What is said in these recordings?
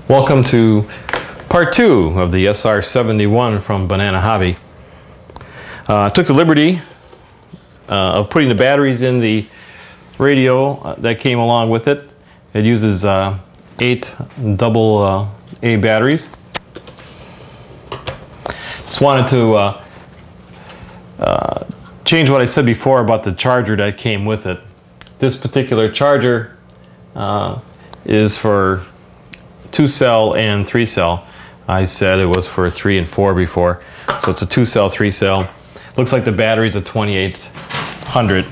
Welcome to part 2 of the SR-71 from Banana Hobby. I took the liberty of putting the batteries in the radio that came along with it. It uses 8 double A batteries. Just wanted to change what I said before about the charger that came with it. This particular charger is for 2-cell and 3-cell. I said it was for 3 and 4 before, so it's a 2-cell, 3-cell. Looks like the battery is a 2800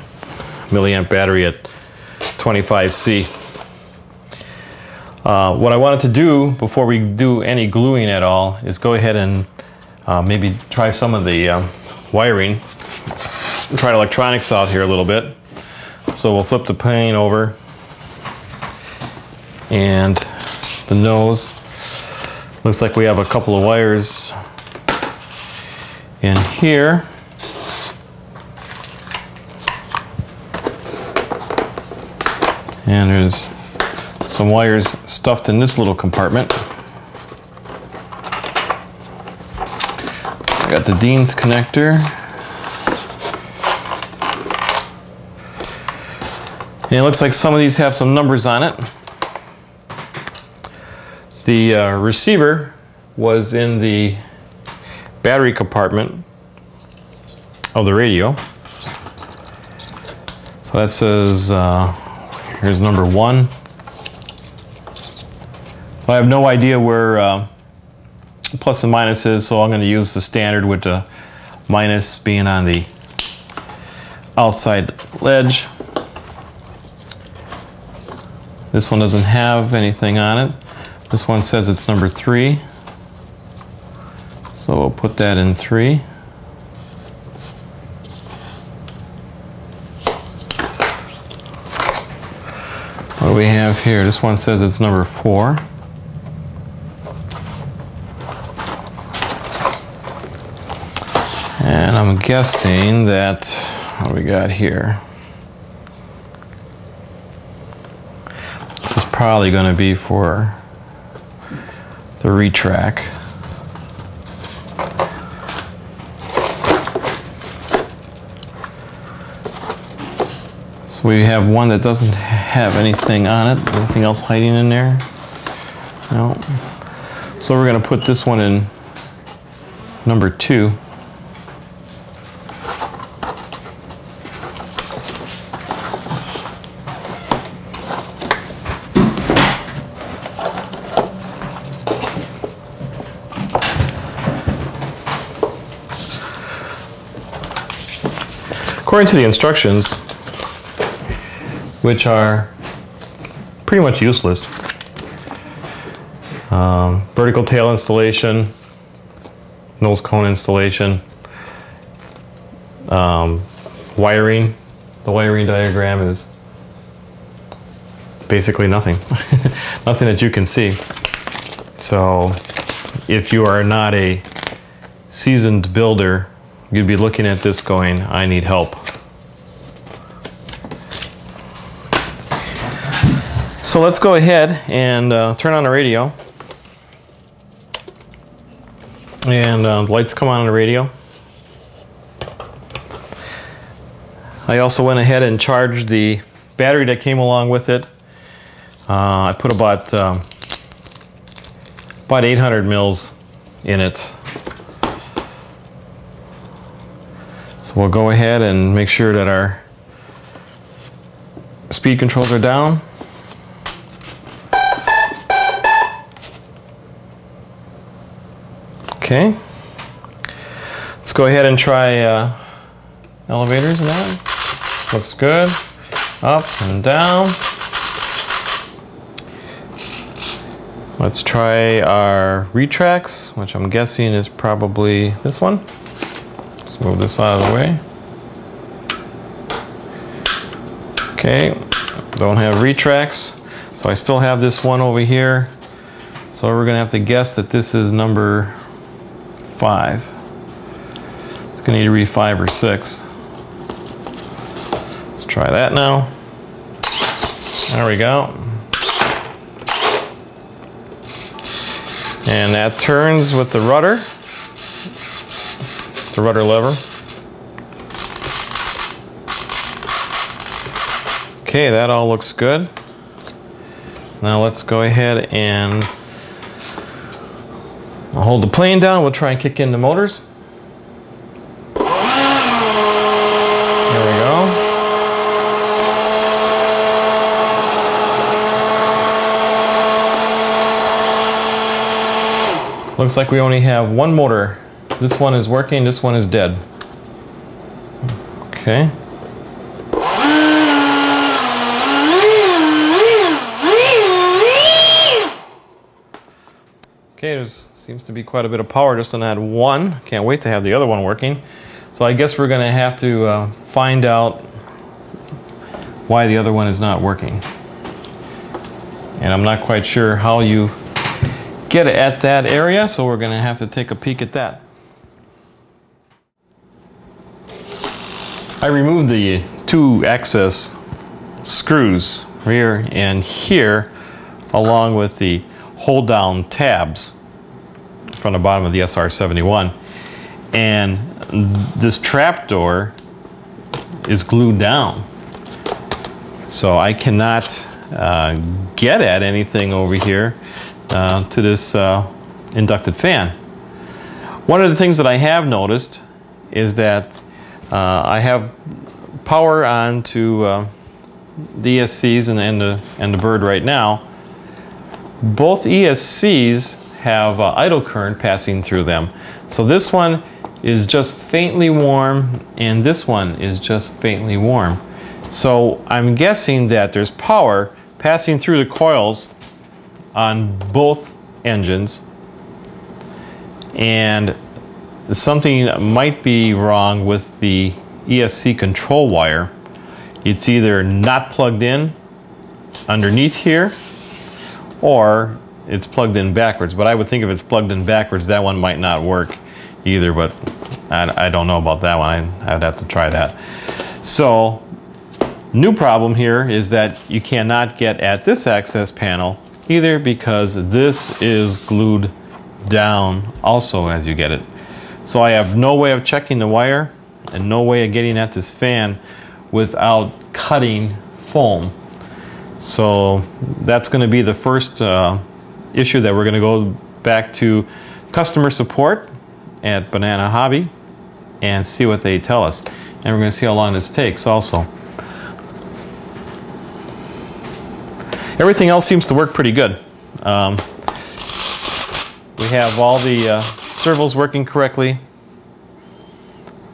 milliamp battery at 25C. What I wanted to do before we do any gluing at all is go ahead and maybe try some of the wiring. Try electronics out here a little bit. So we'll flip the pane over, and the nose looks like we have a couple of wires in here. And there's some wires stuffed in this little compartment. I got the Dean's connector. And it looks like some of these have some numbers on it. The receiver was in the battery compartment of the radio. So that says, here's number 1. So I have no idea where plus and minus is, so I'm going to use the standard with the minus being on the outside ledge. This one doesn't have anything on it. This one says it's number 3. So we'll put that in 3. What do we have here? This one says it's number 4. And I'm guessing that, what do we got here? This is probably going to be for the retrack. So we have one that doesn't have anything on it. Anything else hiding in there? No. So we're going to put this one in number 2. According to the instructions, which are pretty much useless, vertical tail installation, nose cone installation, wiring, the wiring diagram is basically nothing. Nothing that you can see. So if you are not a seasoned builder, you'd be looking at this going, I need help. So let's go ahead and turn on the radio. And the lights come on the radio. I also went ahead and charged the battery that came along with it. I put about 800 mils in it. So we'll go ahead and make sure that our speed controls are down. Okay. Let's go ahead and try elevators and that. Looks good. Up and down. Let's try our retracts, which I'm guessing is probably this one. Let's move this out of the way. Okay, don't have retracts, so I still have this one over here. So we're gonna have to guess that this is number 5. It's gonna need to read 5 or 6. Let's try that now. There we go. And that turns with the rudder lever. Okay, that all looks good. Now let's go ahead and I'll hold the plane down. We'll try and kick in the motors. There we go. Looks like we only have one motor. This one is working, this one is dead. Okay. Okay, there seems to be quite a bit of power just on that one. Can't wait to have the other one working. So I guess we're going to have to find out why the other one is not working. And I'm not quite sure how you get at that area, so we're going to have to take a peek at that. I removed the 2 access screws here and here, along with the hold down tabs from the bottom of the SR-71, and this trap door is glued down, so I cannot get at anything over here to this inducted fan. One of the things that I have noticed is that I have power on to the ESCs and the Bird right now. Both ESCs have idle current passing through them. So this one is just faintly warm and this one is just faintly warm. So I'm guessing that there's power passing through the coils on both engines, and something might be wrong with the ESC control wire. It's either not plugged in underneath here, or it's plugged in backwards. But I would think if it's plugged in backwards, that one might not work either, but I don't know about that one. I'd have to try that. So, new problem here is that you cannot get at this access panel either, because this is glued down also as you get it. So I have no way of checking the wire and no way of getting at this fan without cutting foam. So that's going to be the first issue that we're going to go back to customer support at Banana Hobby and see what they tell us. And we're going to see how long this takes also. Everything else seems to work pretty good. We have all the servos working correctly.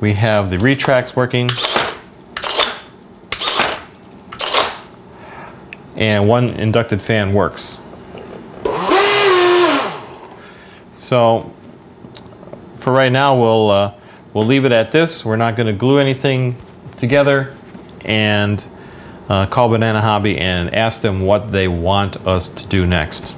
We have the retracts working. And one inducted fan works. So for right now, we'll leave it at this. We're not going to glue anything together, and call Banana Hobby and ask them what they want us to do next.